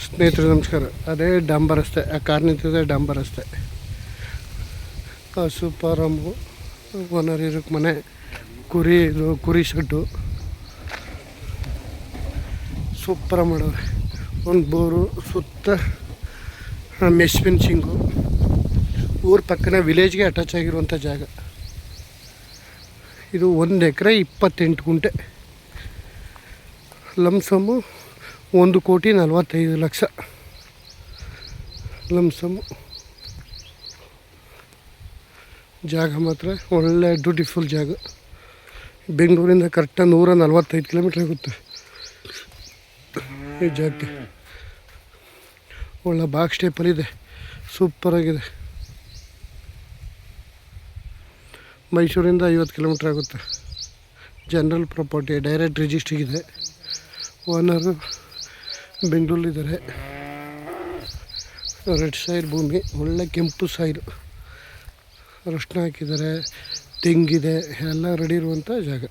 ಸ್ನೇಹಿತರೆ ನಮಸ್ಕಾರ. ಅದೇ ಡಾಂಬರ್ ರಸ್ತೆ, ಆ ಕಾರ್ ನಿಂತಿದೆ ಡಾಂಬರ್ ರಸ್ತೆ. ಹಸು ಫಾರಮ್ಮು, ಓನರ್ ಇರೋಕ್ಕೆ ಮನೆ, ಕುರಿ ಶೆಡ್ಡು ಸೂಪರ ಮಾಡವ್ರೆ. ಒಂದು ಬೋರು, ಸುತ್ತ ಮೆಶ್ ಫಿನಿಶಿಂಗು. ಊರ ಪಕ್ಕನ ವಿಲೇಜ್ಗೆ ಅಟ್ಯಾಚ್ ಆಗಿರುವಂಥ ಜಾಗ ಇದು. 1 ಎಕರೆ 28 ಗುಂಟೆ. ಲಂಸಮ್ಮು 1,45,00,000 ಲಂಸಮ್ಮು. ಜಾಗ ಮಾತ್ರ ಒಳ್ಳೆ ಬ್ಯೂಟಿಫುಲ್ ಜಾಗ. ಬೆಂಗಳೂರಿಂದ ಕರೆಕ್ಟಾಗಿ 145 ಕಿಲೋಮೀಟ್ರ್ ಆಗುತ್ತೆ ಈ ಜಾಗಕ್ಕೆ. ಒಳ್ಳೆ ಬಾಕ್ಸ್ ಟೈಪಲ್ಲಿದೆ, ಸೂಪರಾಗಿದೆ. ಮೈಸೂರಿಂದ 50 ಕಿಲೋಮೀಟ್ರ್ ಆಗುತ್ತೆ. ಜನರಲ್ ಪ್ರಾಪರ್ಟಿ, ಡೈರೆಕ್ಟ್ ರಿಜಿಸ್ಟ್ರಿಗಿದೆ. ಓನರು ಬೆಂಗಳೂರಿದ್ದಾರೆ. ರೆಡ್ ಸಾಯಿಲ್ ಭೂಮಿ, ಒಳ್ಳೆ ಕೆಂಪು ಸಾಯಿಲು, ಅರಶಿನ ಹಾಕಿದ್ದಾರೆ, ತೆಂಗಿದೆ, ಎಲ್ಲ ರೆಡಿ ಇರುವಂಥ ಜಾಗ.